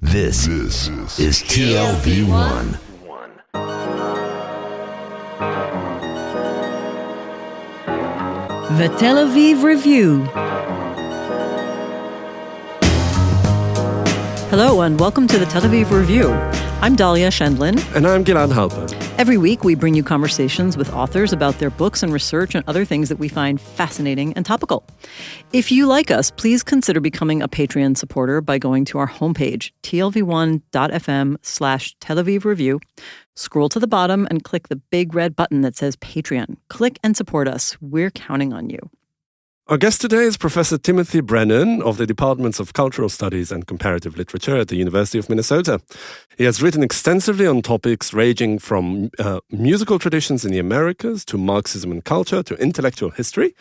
This is TLV1. The Tel Aviv Review. Hello and welcome to the Tel Aviv Review. I'm Dahlia Shendlin. And I'm Gilad Halpern. Every week we bring you conversations with authors about their books and research and other things that we find fascinating and topical. If you like us, please consider becoming a Patreon supporter by going to our homepage, tlv1.fm/Tel Aviv Review. Scroll to the bottom and click the big red button that says Patreon. Click and support us. We're counting on you. Our guest today is Professor Timothy Brennan of the Departments of Cultural Studies and Comparative Literature at the University of Minnesota. He has written extensively on topics ranging from musical traditions in the Americas to Marxism and culture to intellectual history.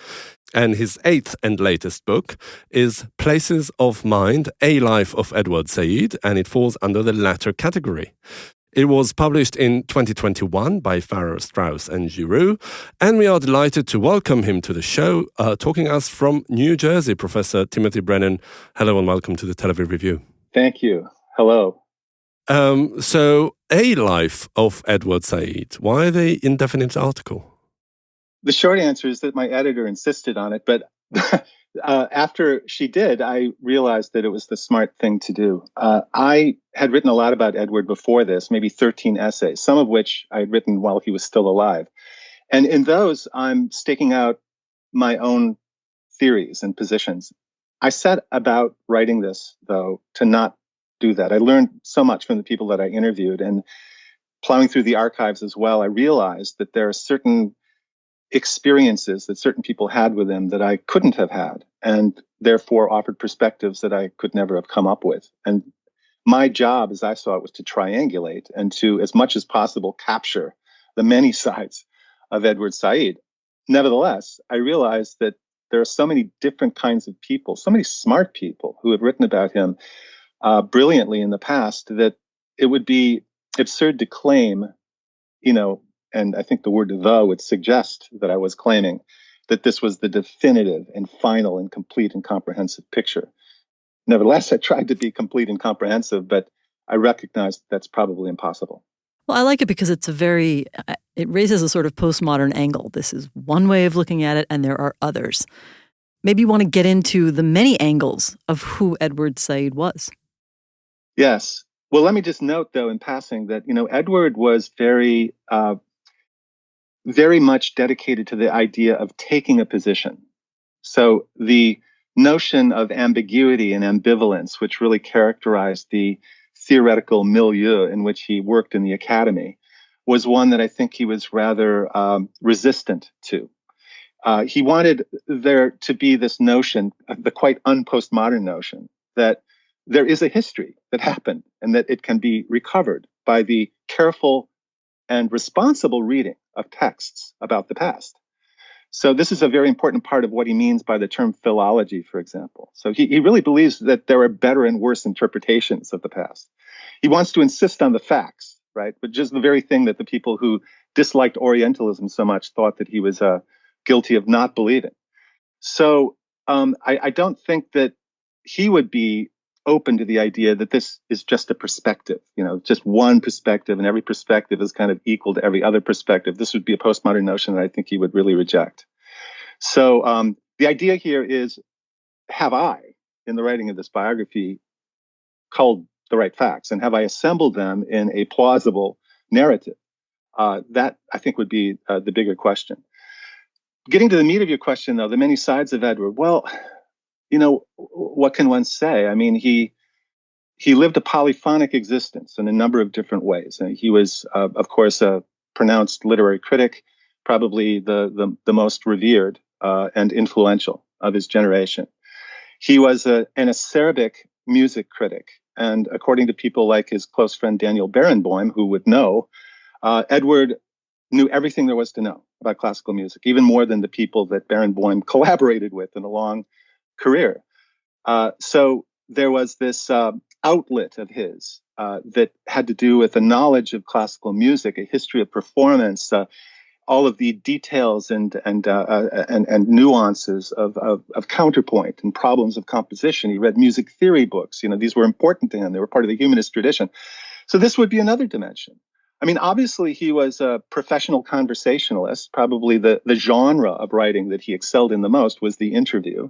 And his eighth and latest book is Places of Mind, A Life of Edward Said, and it falls under the latter category. It was published in 2021 by Farrar, Straus and Giroux, and we are delighted to welcome him to the show, talking us from New Jersey, Professor Timothy Brennan. Hello and welcome to the Tel Aviv Review. Thank you. Hello. So, A Life of Edward Said, why the indefinite article? The short answer is that my editor insisted on it, but after she did, I realized that it was the smart thing to do. I had written a lot about Edward before this, maybe 13 essays, some of which I had written while he was still alive. And in those, I'm staking out my own theories and positions. I set about writing this, though, to not do that. I learned so much from the people that I interviewed, and plowing through the archives as well, I realized that there are certain experiences that certain people had with him that I couldn't have had, and therefore offered perspectives that I could never have come up with. And my job, as I saw it, was to triangulate and to, as much as possible, capture the many sides of Edward Said. Nevertheless, I realized that there are so many different kinds of people, so many smart people who have written about him brilliantly in the past, that it would be absurd to claim, and I think the word "the" would suggest that I was claiming that this was the definitive and final and complete and comprehensive picture. Nevertheless, I tried to be complete and comprehensive, but I recognized that's probably impossible. Well, I like it because it raises a sort of postmodern angle. This is one way of looking at it, and there are others. Maybe you want to get into the many angles of who Edward Said was. Yes. Well, let me just note, though, in passing that, Edward was very much dedicated to the idea of taking a position. So the notion of ambiguity and ambivalence, which really characterized the theoretical milieu in which he worked in the academy, was one that I think he was rather resistant to. He wanted there to be this notion, the quite unpostmodern notion, that there is a history that happened and that it can be recovered by the careful and responsible reading of texts about the past. So this is a very important part of what he means by the term philology, for example. So he really believes that there are better and worse interpretations of the past. He wants to insist on the facts, right? Which is the very thing that the people who disliked Orientalism so much thought that he was guilty of not believing. So I don't think that he would be open to the idea that this is just a perspective, just one perspective, and every perspective is kind of equal to every other perspective. This would be a postmodern notion that I think he would really reject. So the idea here is, have I, in the writing of this biography, culled the right facts, and have I assembled them in a plausible narrative? That, I think, would be the bigger question. Getting to the meat of your question, though, the many sides of Edward, well, what can one say? I mean, he lived a polyphonic existence in a number of different ways. And he was, of course, a pronounced literary critic, probably the most revered and influential of his generation. He was an acerbic music critic. And according to people like his close friend Daniel Barenboim, who would know, Edward knew everything there was to know about classical music, even more than the people that Barenboim collaborated with in a long career. So there was this outlet of his that had to do with a knowledge of classical music, a history of performance, all of the details and nuances of counterpoint and problems of composition. He read music theory books. These were important to him. They were part of the humanist tradition. So this would be another dimension. I mean, obviously, he was a professional conversationalist. Probably the genre of writing that he excelled in the most was the interview.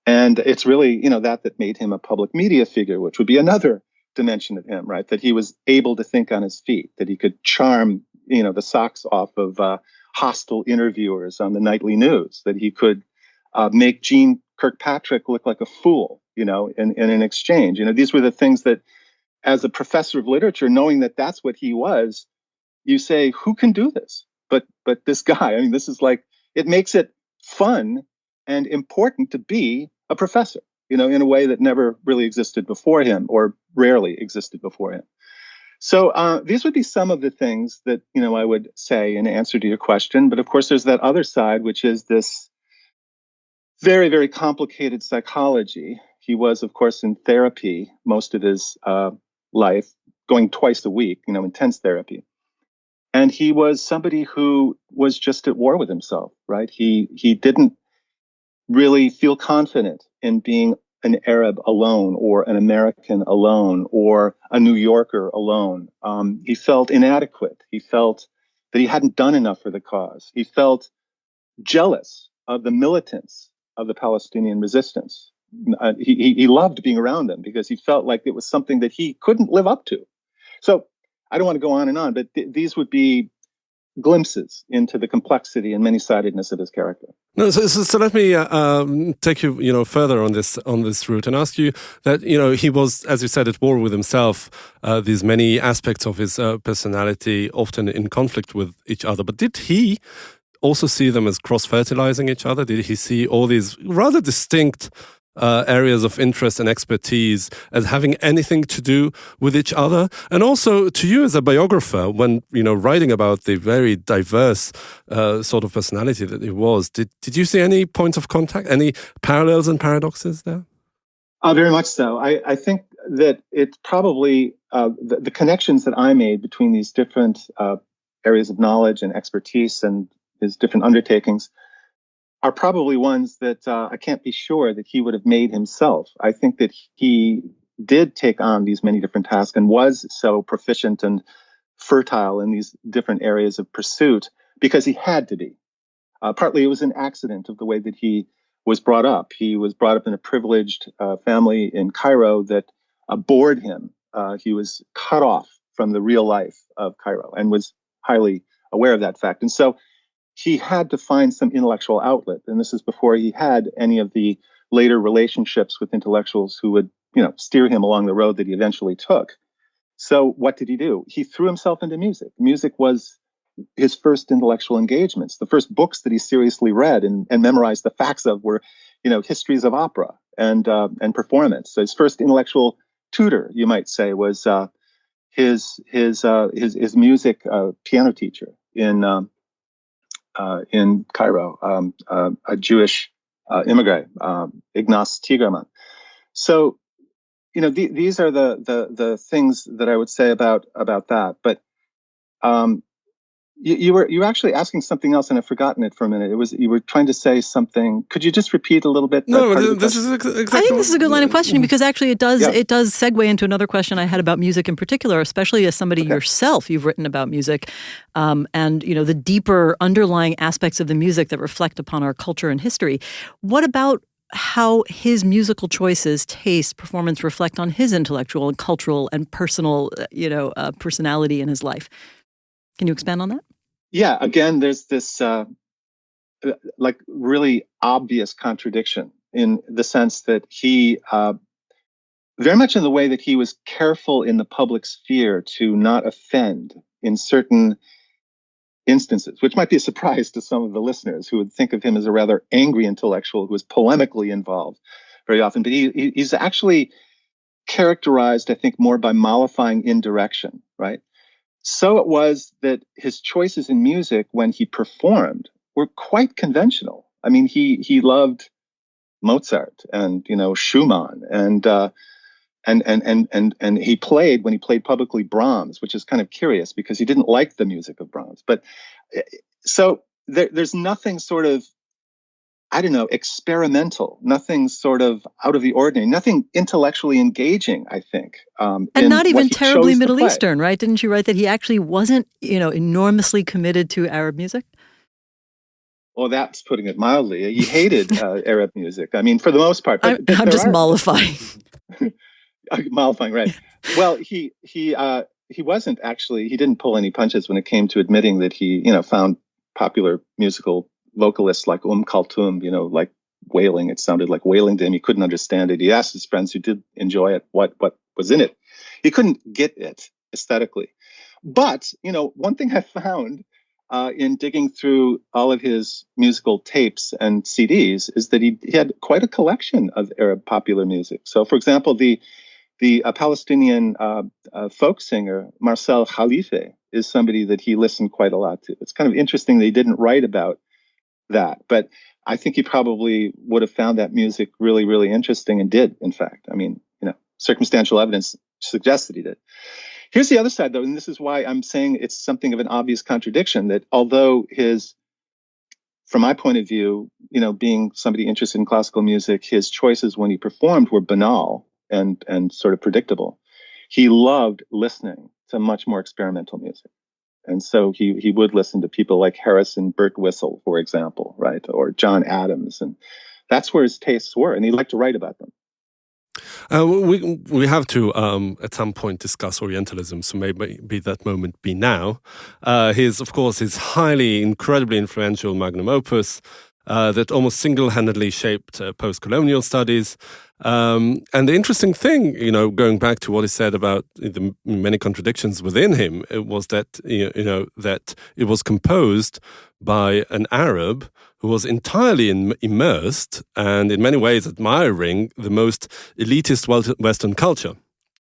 And it's really, that made him a public media figure, which would be another dimension of him, right? That he was able to think on his feet, that he could charm, the socks off of hostile interviewers on the nightly news, that he could make Gene Kirkpatrick look like a fool, in an exchange. These were the things that, as a professor of literature, knowing that that's what he was, you say, who can do this? But this guy, I mean, this is like, it makes it fun and important to be a professor, in a way that never really existed before him, or rarely existed before him. So these would be some of the things that, I would say in answer to your question. But of course, there's that other side, which is this very, very complicated psychology. He was, of course, in therapy most of his life, going twice a week, intense therapy. And he was somebody who was just at war with himself, right? He didn't really feel confident in being an Arab alone, or an American alone, or a New Yorker alone. He felt inadequate. He felt that he hadn't done enough for the cause. He felt jealous of the militants of the Palestinian resistance. He loved being around them because he felt like it was something that he couldn't live up to. So I don't want to go on and on, but these would be glimpses into the complexity and many-sidedness of his character. No, so let me take you, further on this route and ask you that, he was, as you said, at war with himself. These many aspects of his personality, often in conflict with each other. But did he also see them as cross-fertilizing each other? Did he see all these rather distinct areas of interest and expertise as having anything to do with each other? And also, to you as a biographer, when writing about the very diverse sort of personality that he was, did you see any points of contact, any parallels and paradoxes there? Very much so. I think that it's probably the connections that I made between these different areas of knowledge and expertise and his different undertakings are probably ones that I can't be sure that he would have made himself. I think that he did take on these many different tasks and was so proficient and fertile in these different areas of pursuit because he had to be. Partly it was an accident of the way that he was brought up. He was brought up in a privileged family in Cairo that bored him. He was cut off from the real life of Cairo and was highly aware of that fact. And so he had to find some intellectual outlet. And this is before he had any of the later relationships with intellectuals who would, steer him along the road that he eventually took. So what did he do? He threw himself into music. Music was his first intellectual engagements. The first books that he seriously read and memorized the facts of were, histories of opera and performance. So his first intellectual tutor, you might say, was his music piano teacher in Cairo, a Jewish immigrant, Ignaz Tigerman. So, these are the things that I would say about that. But you were actually asking something else, and I've forgotten it for a minute. You were trying to say something. Could you just repeat a little bit? No, this is exactly. I think this is a good line of questioning because actually it does segue into another question I had about music in particular, especially as somebody yourself. You've written about music, and the deeper underlying aspects of the music that reflect upon our culture and history. What about how his musical choices, taste, performance reflect on his intellectual and cultural and personal, personality in his life? Can you expand on that? Yeah, again, there's this really obvious contradiction in the sense that he, very much in the way that he was careful in the public sphere to not offend in certain instances, which might be a surprise to some of the listeners who would think of him as a rather angry intellectual who was polemically involved very often. But he's actually characterized, I think, more by mollifying indirection, right? So it was that his choices in music when he performed were quite conventional. I mean, he loved Mozart and Schumann and he played, when he played publicly, Brahms, which is kind of curious because he didn't like the music of Brahms. But So there's nothing sort of, I don't know, experimental, nothing sort of out of the ordinary, nothing intellectually engaging, I think. And not even terribly Middle play. Eastern, right? Didn't you write that he actually wasn't, enormously committed to Arab music? Well, that's putting it mildly. He hated Arab music. I mean, for the most part. I'm just mollifying. Mollifying, right. Well, he wasn't actually, he didn't pull any punches when it came to admitting that he, found popular musical vocalists like Kulthum, like wailing. It sounded like wailing to him. He couldn't understand it. He asked his friends who did enjoy it what was in it. He couldn't get it aesthetically. But, one thing I found in digging through all of his musical tapes and CDs is that he had quite a collection of Arab popular music. So, for example, the Palestinian folk singer Marcel Khalife is somebody that he listened quite a lot to. It's kind of interesting that he didn't write about that, but I think he probably would have found that music really, really interesting, and did, in fact. I mean, circumstantial evidence suggests that he did. Here's the other side, though, and this is why I'm saying it's something of an obvious contradiction, that although from my point of view, being somebody interested in classical music, his choices when he performed were banal and sort of predictable. He loved listening to much more experimental music. And so he would listen to people like Harrison Birtwistle, for example, right? Or John Adams. And that's where his tastes were. And he liked to write about them. We have to at some point discuss Orientalism, so maybe that moment be now. Of course, his incredibly influential magnum opus that almost single-handedly shaped post-colonial studies. And the interesting thing, going back to what he said about the many contradictions within him, it was that that it was composed by an Arab who was entirely immersed and in many ways admiring the most elitist Western culture.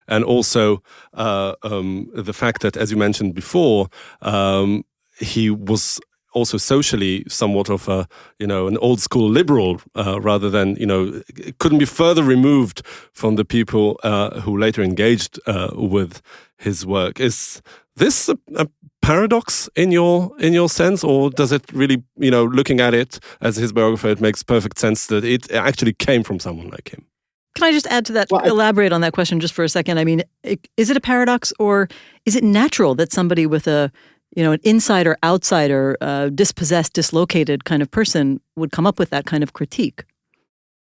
And also the fact that, as you mentioned before, he was also socially somewhat of an old school liberal, rather than, couldn't be further removed from the people who later engaged with his work. Is this a paradox in your sense, or does it really, looking at it as his biographer, it makes perfect sense that it actually came from someone like him? Can I just add to that, elaborate on that question just for a second? I mean, is it a paradox, or is it natural that somebody with an insider, outsider, dispossessed, dislocated kind of person would come up with that kind of critique?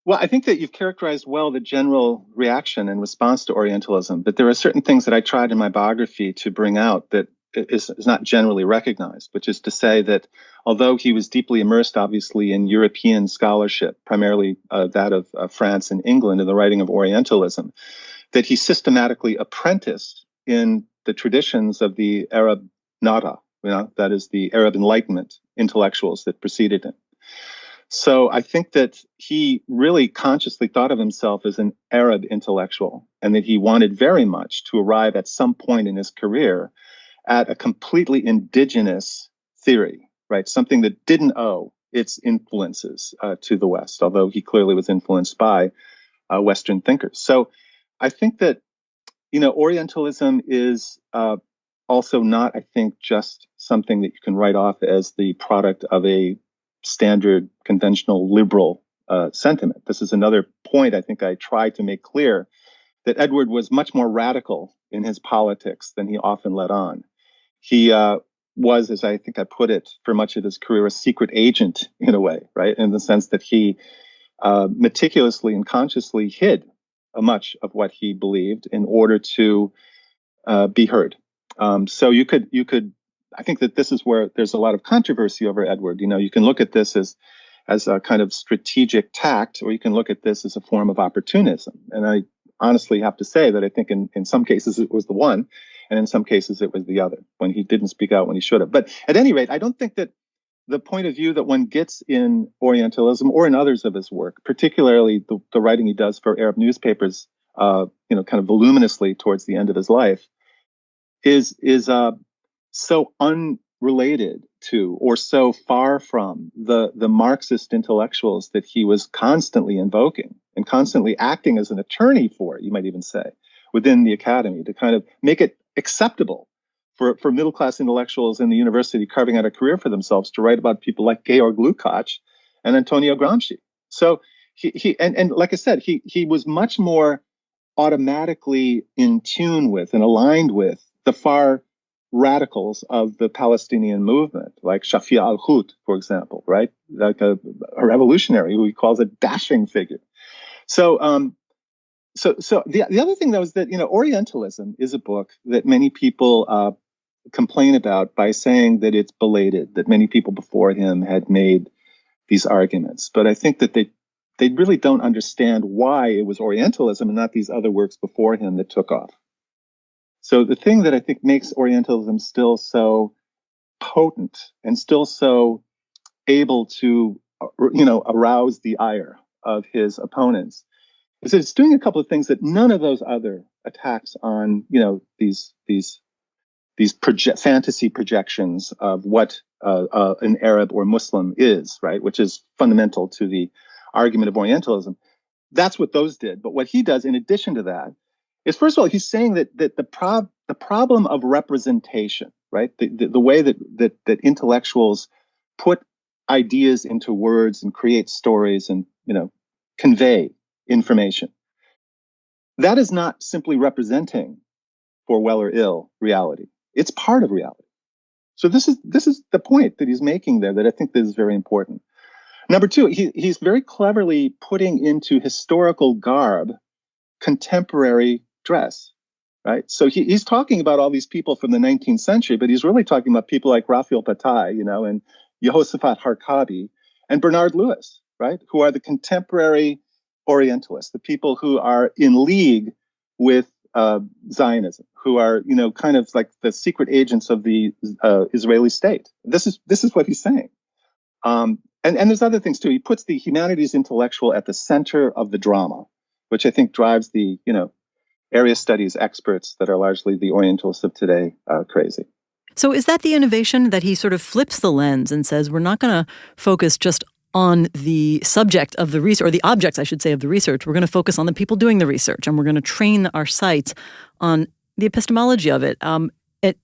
Well, I think that you've characterized well the general reaction and response to Orientalism, but there are certain things that I tried in my biography to bring out that is not generally recognized, which is to say that although he was deeply immersed, obviously, in European scholarship, primarily that of France and England, in the writing of Orientalism, that he systematically apprenticed in the traditions of the Arab Nahda, that is the Arab Enlightenment intellectuals that preceded him. So I think that he really consciously thought of himself as an Arab intellectual, and that he wanted very much to arrive at some point in his career at a completely indigenous theory, right? Something that didn't owe its influences to the West, although he clearly was influenced by Western thinkers. So I think that, Orientalism is also not, I think, just something that you can write off as the product of a standard conventional liberal sentiment. This is another point I think I tried to make clear, that Edward was much more radical in his politics than he often let on. He was, as I think I put it, for much of his career, a secret agent in a way, right? In the sense that he meticulously and consciously hid much of what he believed in order to be heard. So you could, I think that this is where there's a lot of controversy over Edward. You can look at this as a kind of strategic tact, or you can look at this as a form of opportunism. And I honestly have to say that I think in some cases it was the one, and in some cases it was the other, when he didn't speak out when he should have. But at any rate, I don't think that the point of view that one gets in Orientalism or in others of his work, particularly the writing he does for Arab newspapers, kind of voluminously towards the end of his life, is so unrelated to, or so far from, the Marxist intellectuals that he was constantly invoking and constantly acting as an attorney for, you might even say, within the academy, to kind of make it acceptable for middle-class intellectuals in the university carving out a career for themselves to write about people like Georg Lukács and Antonio Gramsci. So and like I said, he was much more automatically in tune with and aligned with the far radicals of the Palestinian movement, like Shafia al-Hout, for example, right? Like a revolutionary who he calls a dashing figure. So the other thing, though, is that, Orientalism is a book that many people complain about by saying that it's belated, that many people before him had made these arguments. But I think that they really don't understand why it was Orientalism and not these other works before him that took off. So the thing that I think makes Orientalism still so potent and still so able to, arouse the ire of his opponents is that it's doing a couple of things that none of those other attacks on, these fantasy projections of what an Arab or Muslim is, right, which is fundamental to the argument of Orientalism. That's what those did. But what he does in addition to that is, first of all, he's saying that the problem of representation, right, the way that intellectuals put ideas into words and create stories and convey information, that is not simply representing, for well or ill, reality. It's part of reality. So this is the point that he's making there that I think that is very important. Number two, he's very cleverly putting into historical garb contemporary dress, right? So he's talking about all these people from the 19th century, but he's really talking about people like Raphael Patai, and Yehoshaphat Harkabi and Bernard Lewis, right? Who are the contemporary Orientalists, the people who are in league with Zionism, who are, kind of like the secret agents of the Israeli state. This is what he's saying. And there's other things too. He puts the humanities intellectual at the center of the drama, which I think drives the, area studies experts that are largely the Orientalists of today crazy. So is that the innovation, that he sort of flips the lens and says, we're not going to focus just on the subject of the research, or the objects, I should say, of the research. We're going to focus on the people doing the research, and we're going to train our sites on the epistemology of it.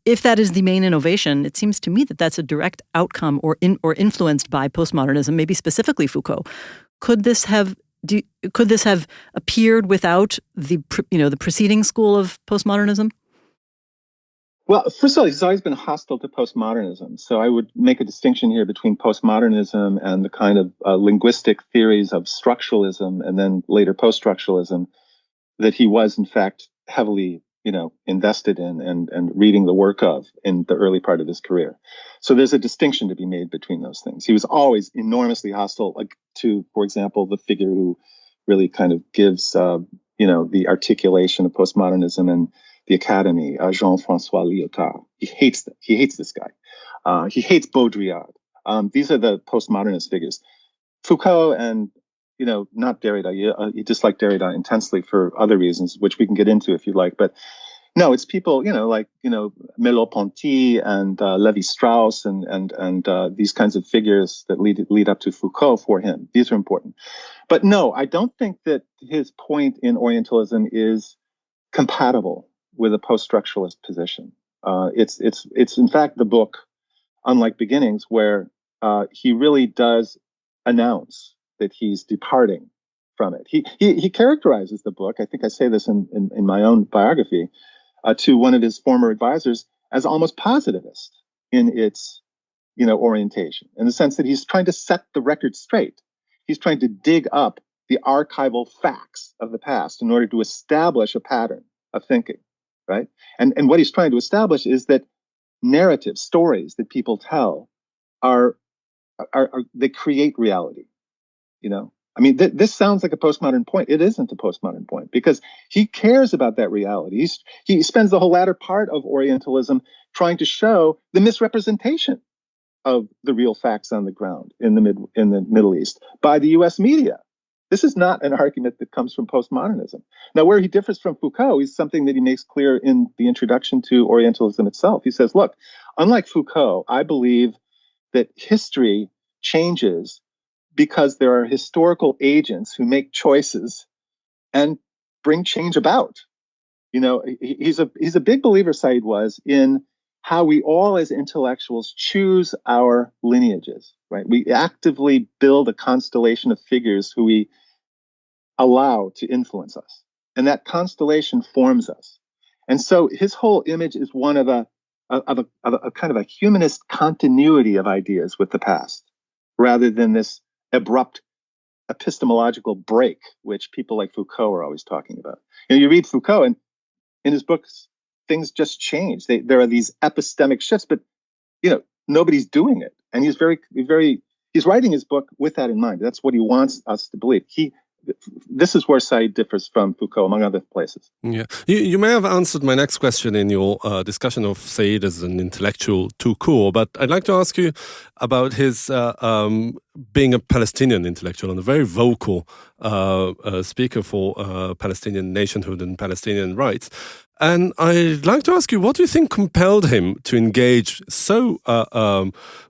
If that is the main innovation, it seems to me that that's a direct outcome or influenced by postmodernism, maybe specifically Foucault. Could this have appeared without the preceding school of postmodernism? Well, first of all, he's always been hostile to postmodernism. So I would make a distinction here between postmodernism and the kind of linguistic theories of structuralism and then later post-structuralism that he was, in fact, heavily, invested in and reading the work of in the early part of his career. So there's a distinction to be made between those things. He was always enormously hostile to, for example, the figure who really kind of gives, the articulation of postmodernism and the Academy, Jean-Francois Lyotard. He hates this guy. He hates Baudrillard. These are the postmodernist figures. Foucault and, not Derrida. He disliked Derrida intensely for other reasons, which we can get into if you like. But no, it's people, like, Merleau-Ponty and Lévi-Strauss and these kinds of figures that lead up to Foucault for him. These are important. But no, I don't think that his point in Orientalism is compatible with a post-structuralist position. It's in fact the book, unlike Beginnings, where he really does announce that he's departing from it. He characterizes the book, I think I say this in my own biography, to one of his former advisors as almost positivist in its orientation, in the sense that he's trying to set the record straight. He's trying to dig up the archival facts of the past in order to establish a pattern of thinking. Right. And what he's trying to establish is that narrative stories that people tell are they create reality. I mean, this sounds like a postmodern point. It isn't a postmodern point because he cares about that reality. He spends the whole latter part of Orientalism trying to show the misrepresentation of the real facts on the ground in the Middle East by the U.S. media. This is not an argument that comes from postmodernism. Now, where he differs from Foucault is something that he makes clear in the introduction to Orientalism itself. He says, look, unlike Foucault, I believe that history changes because there are historical agents who make choices and bring change about. He's a big believer, Said was, in how we all as intellectuals choose our lineages, right? We actively build a constellation of figures who we allow to influence us. And that constellation forms us. And so his whole image is one of a kind of a humanist continuity of ideas with the past, rather than this abrupt epistemological break, which people like Foucault are always talking about. You read Foucault, and in his books, things just change. There are these epistemic shifts, but nobody's doing it. And he's writing his book with that in mind. That's what he wants us to believe. This is where Said differs from Foucault, among other places. Yeah, you may have answered my next question in your discussion of Said as an intellectual tout court, but I'd like to ask you about his being a Palestinian intellectual and a very vocal speaker for Palestinian nationhood and Palestinian rights. And I'd like to ask you, what do you think compelled him to engage so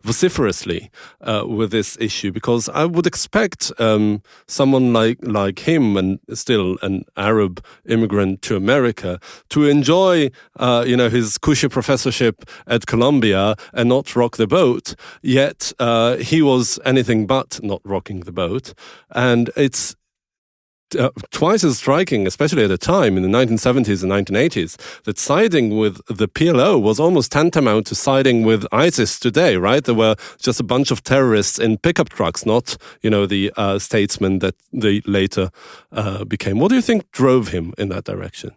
vociferously with this issue? Because I would expect someone like him, and still an Arab immigrant to America, to enjoy, his cushy professorship at Columbia and not rock the boat. Yet he was anything but not rocking the boat, and it's twice as striking, especially at the time in the 1970s and 1980s, that siding with the PLO was almost tantamount to siding with ISIS today, right? There were just a bunch of terrorists in pickup trucks, not, the statesmen that they later became. What do you think drove him in that direction?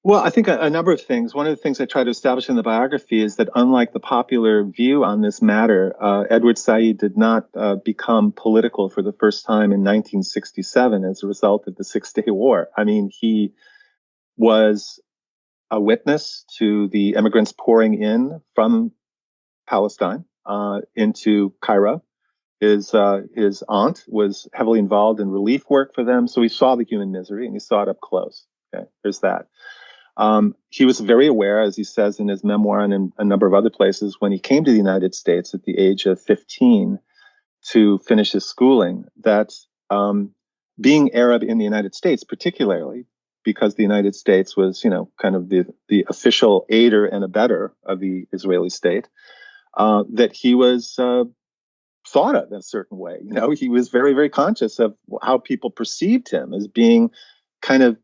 Well, I think a number of things. One of the things I try to establish in the biography is that unlike the popular view on this matter, Edward Said did not become political for the first time in 1967 as a result of the Six-Day War. I mean, he was a witness to the immigrants pouring in from Palestine into Cairo. His aunt was heavily involved in relief work for them, so he saw the human misery and he saw it up close. Okay, there's that. He was very aware, as he says in his memoir and in a number of other places, when he came to the United States at the age of 15 to finish his schooling, that being Arab in the United States, particularly because the United States was, kind of the official aider and abetter of the Israeli state, that he was thought of in a certain way. He was very, very conscious of how people perceived him as being kind of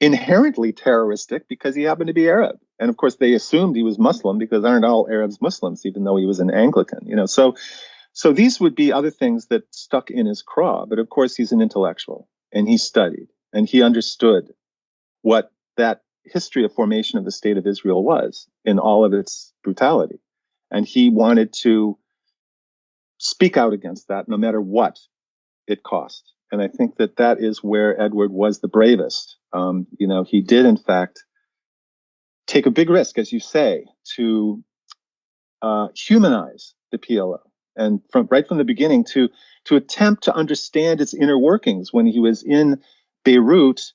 inherently terroristic because he happened to be Arab. And of course, they assumed he was Muslim because aren't all Arabs Muslims, even though he was an Anglican, So these would be other things that stuck in his craw. But of course, he's an intellectual and he studied and he understood what that history of formation of the state of Israel was in all of its brutality. And he wanted to speak out against that no matter what it cost. And I think that is where Edward was the bravest. He did, in fact, take a big risk, as you say, to humanize the PLO. And right from the beginning, to attempt to understand its inner workings. When he was in Beirut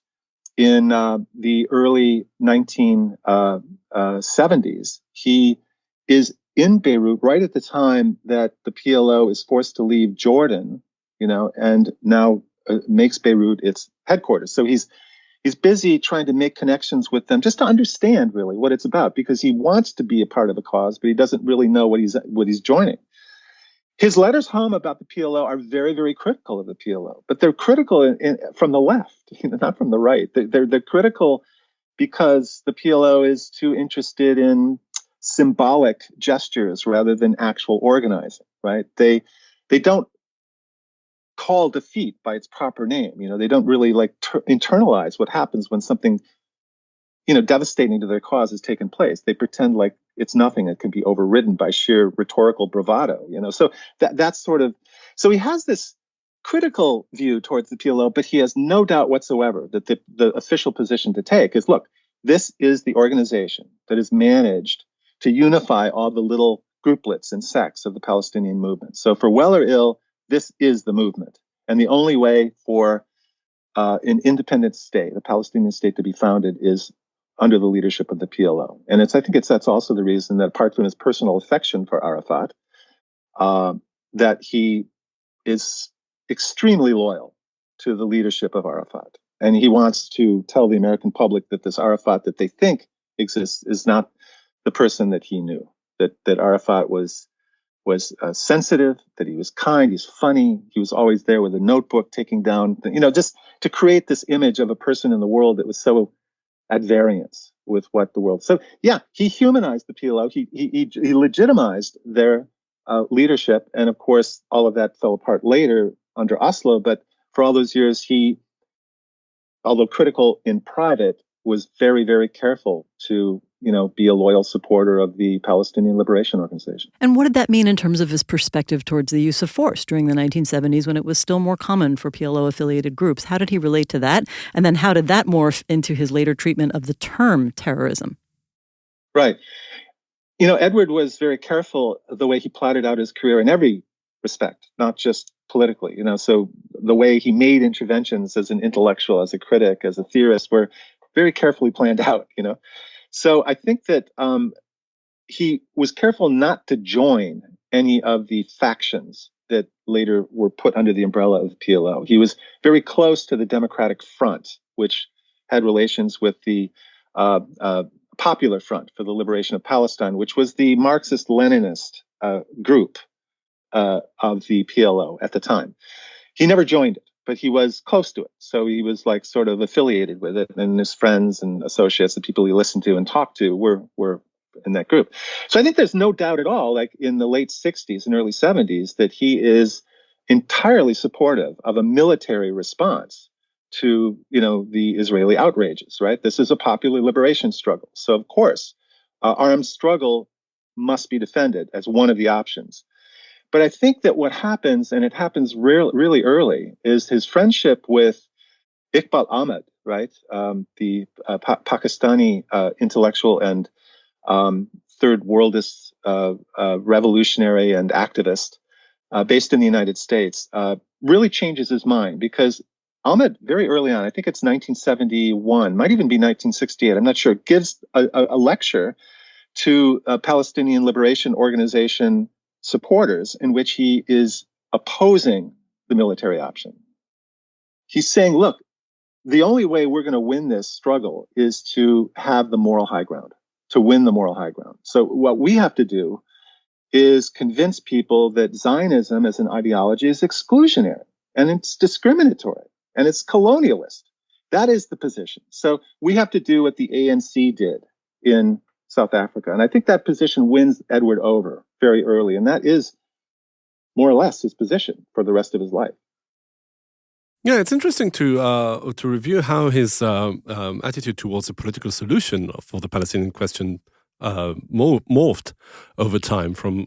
in the early 1970s, he is in Beirut right at the time that the PLO is forced to leave Jordan, and now makes Beirut its headquarters. So he's busy trying to make connections with them just to understand really what it's about, because he wants to be a part of the cause, but he doesn't really know what he's joining. His letters home about the PLO are very, very critical of the PLO, but they're critical from the left, not from the right. They're critical because the PLO is too interested in symbolic gestures rather than actual organizing, right? They don't call defeat by its proper name. They don't really internalize what happens when something, devastating to their cause has taken place. They pretend like it's nothing. It can be overridden by sheer rhetorical bravado, So that's so he has this critical view towards the PLO, but he has no doubt whatsoever that the official position to take is, look, this is the organization that has managed to unify all the little grouplets and sects of the Palestinian movement. So for well or ill, this is the movement. And the only way for an independent state, a Palestinian state, to be founded is under the leadership of the PLO. And I think that's also the reason that, apart from his personal affection for Arafat, that he is extremely loyal to the leadership of Arafat. And he wants to tell the American public that this Arafat that they think exists is not the person that he knew. That Arafat was sensitive, that he was kind, he's funny, he was always there with a notebook taking down, just to create this image of a person in the world that was so at variance with what the world. So yeah, he humanized the PLO. He legitimized their leadership, and of course, all of that fell apart later under Oslo. But for all those years, he, although critical in private, was very, very careful to be a loyal supporter of the Palestinian Liberation Organization. And what did that mean in terms of his perspective towards the use of force during the 1970s when it was still more common for PLO-affiliated groups? How did he relate to that? And then how did that morph into his later treatment of the term terrorism? Right. Edward was very careful the way he plotted out his career in every respect, not just politically. So the way he made interventions as an intellectual, as a critic, as a theorist were very carefully planned out, So I think that he was careful not to join any of the factions that later were put under the umbrella of the PLO. He was very close to the Democratic Front, which had relations with the Popular Front for the Liberation of Palestine, which was the Marxist-Leninist group of the PLO at the time. He never joined it, but he was close to it. So he was like sort of affiliated with it, and his friends and associates, the people he listened to and talked to, were in that group. So I think there's no doubt at all, like in the late 60s and early 70s, that he is entirely supportive of a military response to, the Israeli outrages, right? This is a popular liberation struggle. So of course, armed struggle must be defended as one of the options. But I think that what happens, and it happens really early, is his friendship with Iqbal Ahmed, right? The Pakistani intellectual and third worldist revolutionary and activist based in the United States, really changes his mind, because Ahmed, very early on, I think it's 1971, might even be 1968, I'm not sure, gives a lecture to a Palestinian Liberation Organization supporters in which he is opposing the military option. He's saying, look, the only way we're going to win this struggle is to have the moral high ground, to win the moral high ground. So what we have to do is convince people that Zionism as an ideology is exclusionary and it's discriminatory and it's colonialist. That is the position. So we have to do what the ANC did in South Africa. And I think that position wins Edward over very early. And that is more or less his position for the rest of his life. Yeah, it's interesting to review how his attitude towards a political solution for the Palestinian question morphed over time from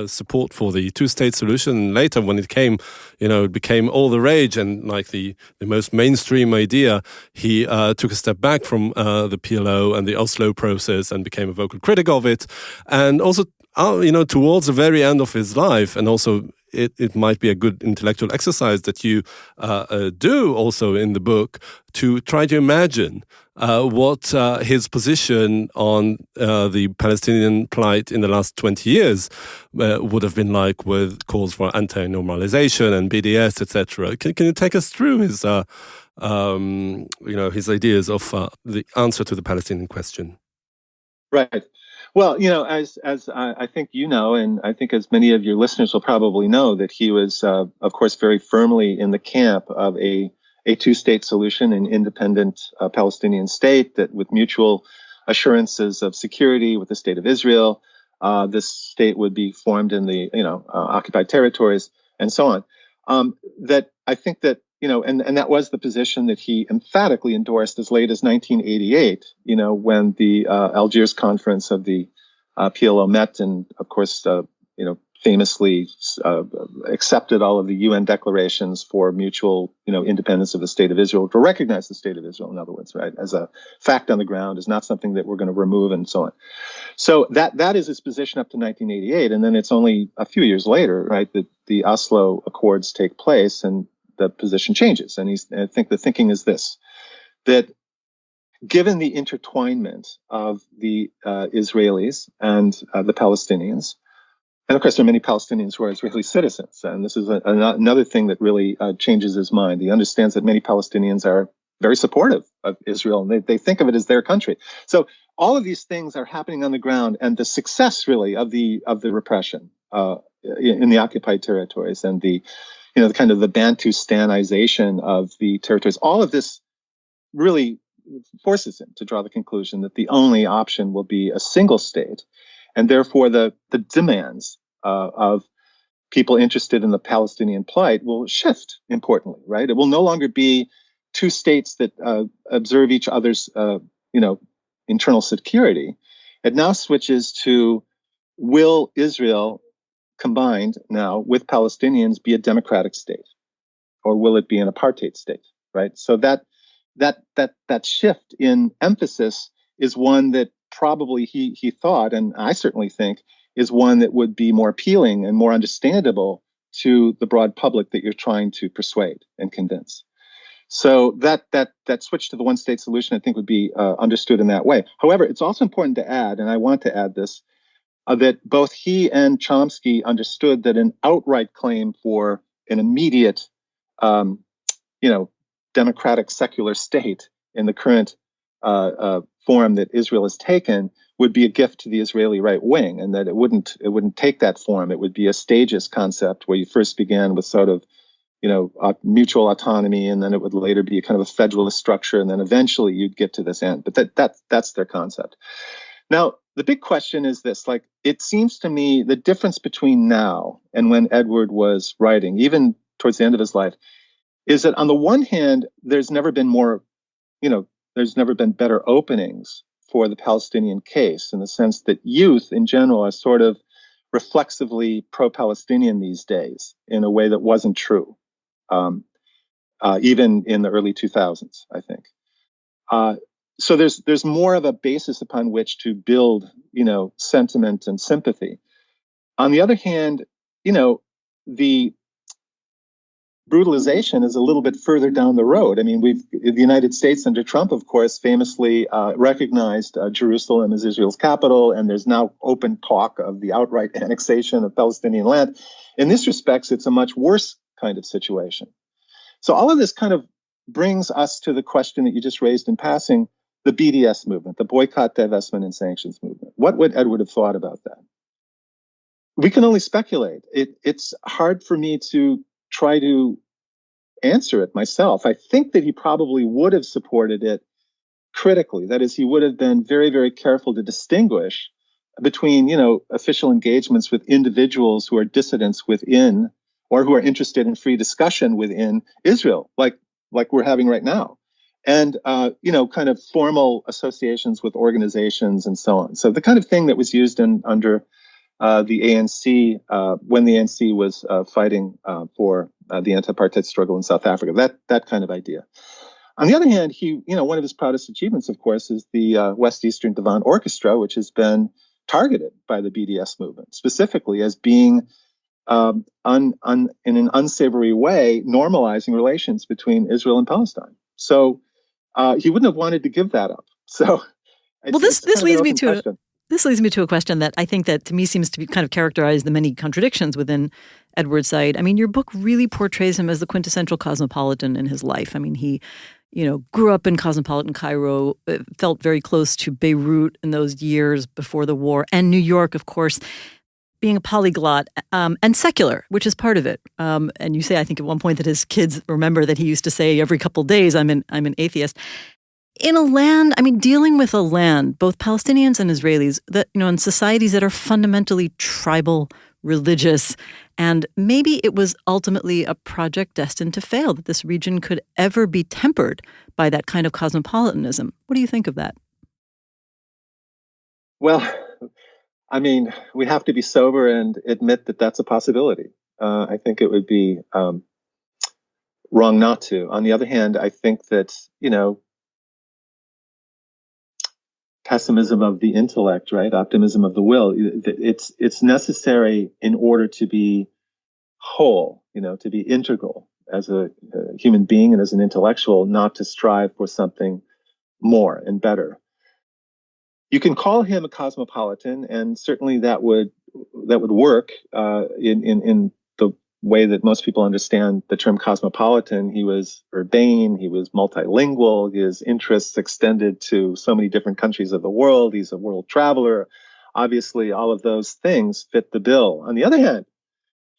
support for the two-state solution. Later, when it came, it became all the rage and like the most mainstream idea, he took a step back from the PLO and the Oslo process and became a vocal critic of it. And also, towards the very end of his life, and also it might be a good intellectual exercise that you do also in the book to try to imagine what his position on the Palestinian plight in the last 20 years would have been like, with calls for anti-normalization and BDS, etc. Can you take us through his, his ideas of the answer to the Palestinian question? Right. Well, as I think and I think as many of your listeners will probably know, that he was, of course, very firmly in the camp of a two-state solution, an independent Palestinian state that with mutual assurances of security with the state of Israel, this state would be formed in the, occupied territories and so on. That I think that, and that was the position that he emphatically endorsed as late as 1988, when the Algiers conference of the PLO met and, of course, famously accepted all of the UN declarations for mutual, independence of the state of Israel, to recognize the state of Israel, in other words, right, as a fact on the ground, is not something that we're going to remove and so on. So that is his position up to 1988. And then it's only a few years later, right, that the Oslo Accords take place and the position changes. And I think the thinking is this, that given the intertwinement of the Israelis and the Palestinians, and of course there are many Palestinians who are Israeli citizens, and this is another thing that really changes his mind. He understands that many Palestinians are very supportive of Israel, and they think of it as their country. So all of these things are happening on the ground, and the success really of the repression in the occupied territories and the the kind of the Bantustanization of the territories, all of this really forces him to draw the conclusion that the only option will be a single state, and therefore the demands of people interested in the Palestinian plight will shift importantly, right? It will no longer be two states that observe each other's, internal security. It now switches to, will Israel combined now with Palestinians be a democratic state, or will it be an apartheid state, right? So that shift in emphasis is one that probably he thought, and I certainly think, is one that would be more appealing and more understandable to the broad public that you're trying to persuade and convince. So that switch to the one-state solution, I think, would be understood in that way. However, it's also important to add, and I want to add this, that both he and Chomsky understood that an outright claim for an immediate, democratic secular state in the current form that Israel has taken would be a gift to the Israeli right wing, and that it wouldn't take that form. It would be a stages concept where you first began with sort of, mutual autonomy, and then it would later be kind of a federalist structure, and then eventually you'd get to this end. But that's their concept. Now, the big question is this: like, it seems to me the difference between now and when Edward was writing, even towards the end of his life, is that on the one hand, there's never been better openings for the Palestinian case, in the sense that youth in general are sort of reflexively pro-Palestinian these days in a way that wasn't true, even in the early 2000s, I think. So there's more of a basis upon which to build, sentiment and sympathy. On the other hand, the brutalization is a little bit further down the road. I mean, the United States under Trump, of course, famously recognized Jerusalem as Israel's capital, and there's now open talk of the outright annexation of Palestinian land. In this respect, it's a much worse kind of situation. So all of this kind of brings us to the question that you just raised in passing, the BDS movement, the boycott, divestment, and sanctions movement. What would Edward have thought about that? We can only speculate. It's hard for me to try to answer it myself. I think that he probably would have supported it critically. That is, he would have been very, very careful to distinguish between, official engagements with individuals who are dissidents within, or who are interested in free discussion within Israel, like we're having right now, and kind of formal associations with organizations and so on. So the kind of thing that was used under the ANC when the ANC was fighting for the anti-apartheid struggle in South Africa, that kind of idea. On the other hand, he, one of his proudest achievements, of course, is the West Eastern Divan Orchestra, which has been targeted by the BDS movement, specifically as being in an unsavory way normalizing relations between Israel and Palestine. So he wouldn't have wanted to give that up. So this leads me to a question that I think that to me seems to be kind of characterize the many contradictions within Edward Said. I mean, your book really portrays him as the quintessential cosmopolitan in his life. I mean, he, grew up in cosmopolitan Cairo, felt very close to Beirut in those years before the war, and New York, of course, being a polyglot and secular, which is part of it. And you say, I think at one point that his kids remember that he used to say every couple of days, I'm an atheist. In a land, dealing with a land, both Palestinians and Israelis, that, in societies that are fundamentally tribal, religious, and maybe it was ultimately a project destined to fail, that this region could ever be tempered by that kind of cosmopolitanism. What do you think of that? Well, we have to be sober and admit that that's a possibility. I think it would be wrong not to. On the other hand, I think that, pessimism of the intellect, right? Optimism of the will. It's necessary in order to be whole, to be integral as a human being and as an intellectual, not to strive for something more and better. You can call him a cosmopolitan, and certainly that would work in the way that most people understand the term cosmopolitan. He was urbane, he was multilingual, his interests extended to so many different countries of the world. He's a world traveler. Obviously, all of those things fit the bill. On the other hand,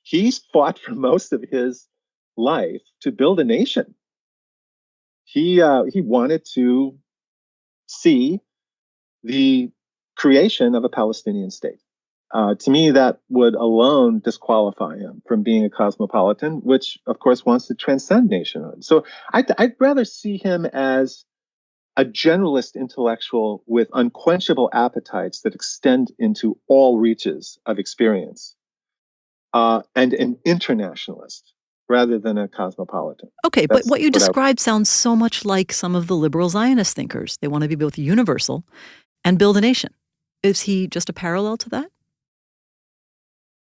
he's fought for most of his life to build a nation. He wanted to see the creation of a Palestinian state. To me, that would alone disqualify him from being a cosmopolitan, which, of course, wants to transcend nationhood. So I'd rather see him as a generalist intellectual with unquenchable appetites that extend into all reaches of experience, and an internationalist rather than a cosmopolitan. Okay, but what you what I- described sounds so much like some of the liberal Zionist thinkers. They want to be both universal and build a nation. Is he just a parallel to that?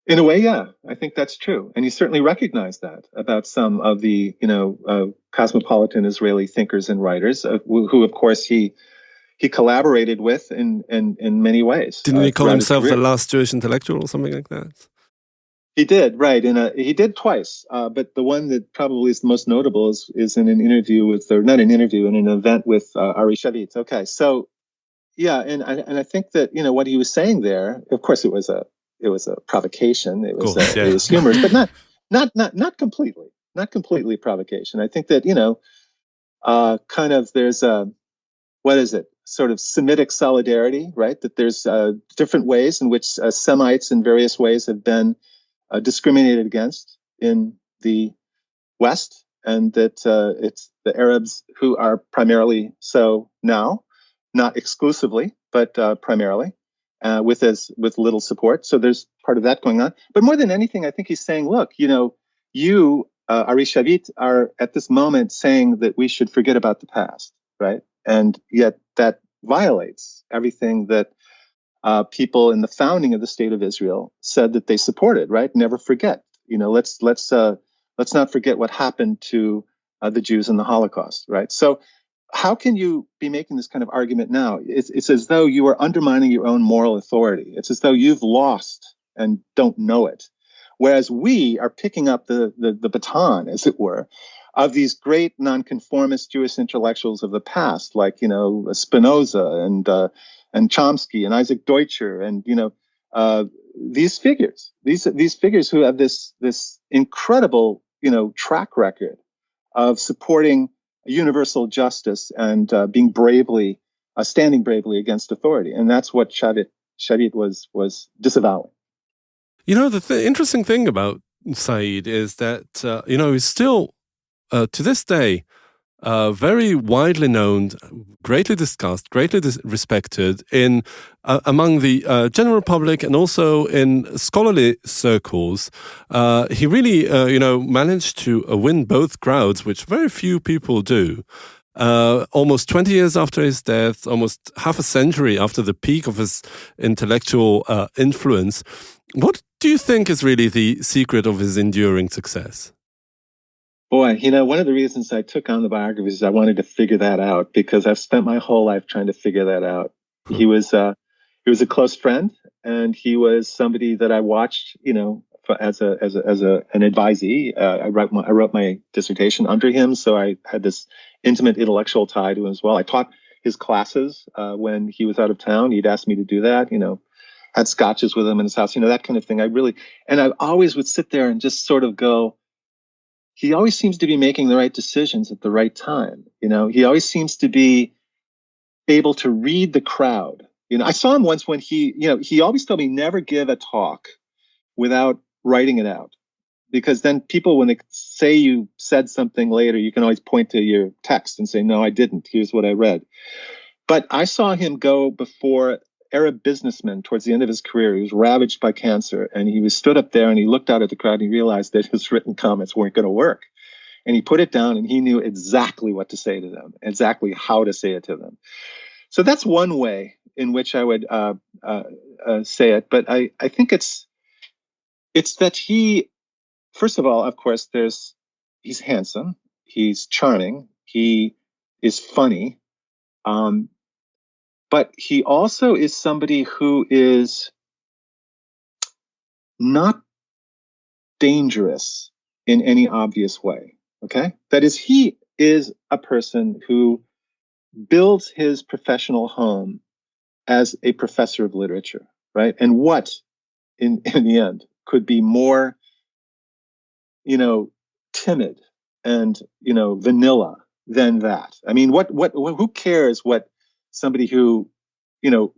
In a way, yeah, I think that's true. And he certainly recognized that about some of the, cosmopolitan Israeli thinkers and writers, who, of course, he collaborated with in many ways. Didn't he call throughout his himself the career. last Jewish intellectual or something like that? He did, right. He did twice. But the one that probably is the most notable is in an interview with, or not an interview, in an event with Ari Shavit. Okay, so yeah, and I think that, what he was saying there, of course, it was a provocation. It was it was humorous, but not completely provocation. I think that kind of there's a, what is it, sort of Semitic solidarity, right? That there's different ways in which Semites in various ways have been discriminated against in the West, and that it's the Arabs who are primarily so now, not exclusively, but primarily. With little support. So there's part of that going on. But more than anything, I think he's saying, look, you, Ari Shavit, are at this moment saying that we should forget about the past, right? And yet that violates everything that people in the founding of the State of Israel said that they supported, right? Never forget. Let's not forget what happened to the Jews in the Holocaust, right? So how can you be making this kind of argument now? It's as though you are undermining your own moral authority. It's as though you've lost and don't know it. Whereas we are picking up the baton, as it were, of these great nonconformist Jewish intellectuals of the past, like, Spinoza and Chomsky and Isaac Deutscher, and, these figures who have this incredible, track record of supporting universal justice and standing bravely against authority, and that's what Shavit was disavowing. The interesting thing about Said is that he's still to this day very widely known, greatly discussed, greatly respected in among the general public and also in scholarly circles. He really, managed to win both crowds, which very few people do. Almost 20 years after his death, almost half a century after the peak of his intellectual influence. What do you think is really the secret of his enduring success? Boy, one of the reasons I took on the biographies is I wanted to figure that out, because I've spent my whole life trying to figure that out. He was a close friend, and he was somebody that I watched, as an advisee. I wrote my dissertation under him, so I had this intimate intellectual tie to him as well. I taught his classes when he was out of town. He'd asked me to do that. Had scotches with him in his house. That kind of thing. I always would sit there and just sort of go, he always seems to be making the right decisions at the right time. He always seems to be able to read the crowd. I saw him once when he always told me never give a talk without writing it out, because then people, when they say you said something later, you can always point to your text and say, no, I didn't. Here's what I read. But I saw him go before Arab businessman towards the end of his career. He was ravaged by cancer, and he stood up there and he looked out at the crowd and he realized that his written comments weren't going to work. And he put it down, and he knew exactly what to say to them, exactly how to say it to them. So that's one way in which I would say it. But I think it's that he, first of all, of course, he's handsome, he's charming, he is funny. But he also is somebody who is not dangerous in any obvious way. Okay? That is, he is a person who builds his professional home as a professor of literature, right? And what, in the end, could be more, timid and, vanilla than that? I mean, who cares what somebody who,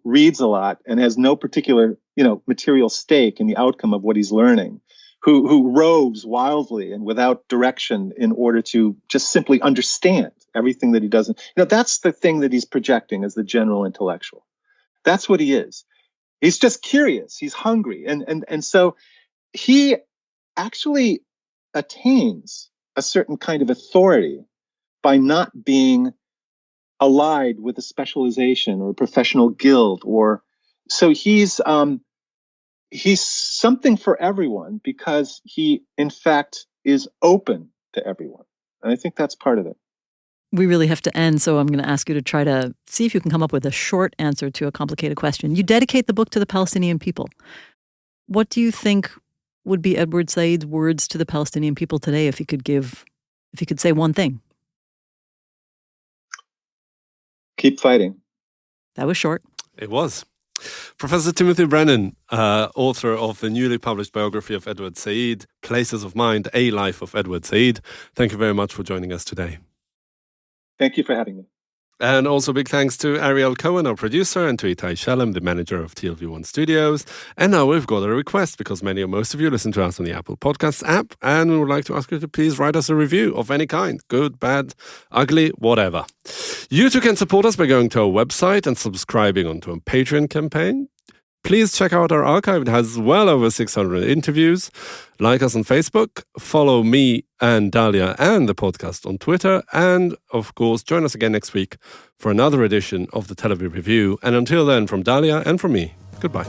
reads a lot and has no particular, material stake in the outcome of what he's learning, who roves wildly and without direction in order to just simply understand everything that he doesn't, that's the thing that he's projecting as the general intellectual. That's what he is. He's just curious. He's hungry. And so he actually attains a certain kind of authority by not being allied with a specialization or a professional guild, or so he's something for everyone because he, in fact, is open to everyone. And I think that's part of it. We really have to end, so I'm going to ask you to try to see if you can come up with a short answer to a complicated question. You dedicate the book to the Palestinian people. What do you think would be Edward Said's words to the Palestinian people today if he could say one thing? Keep fighting. That was short. It was. Professor Timothy Brennan, author of the newly published biography of Edward Said, Places of Mind, A Life of Edward Said. Thank you very much for joining us today. Thank you for having me. And also big thanks to Ariel Cohen, our producer, and to Itai Shalem, the manager of TLV1 Studios. And now we've got a request because many or most of you listen to us on the Apple Podcasts app, and we would like to ask you to please write us a review of any kind, good, bad, ugly, whatever. You too can support us by going to our website and subscribing onto our Patreon campaign. Please check out our archive. It has well over 600 interviews. Like us on Facebook, follow me and Dalia and the podcast on Twitter, and of course, join us again next week for another edition of the Tel Aviv Review. And until then, from Dalia and from me, goodbye.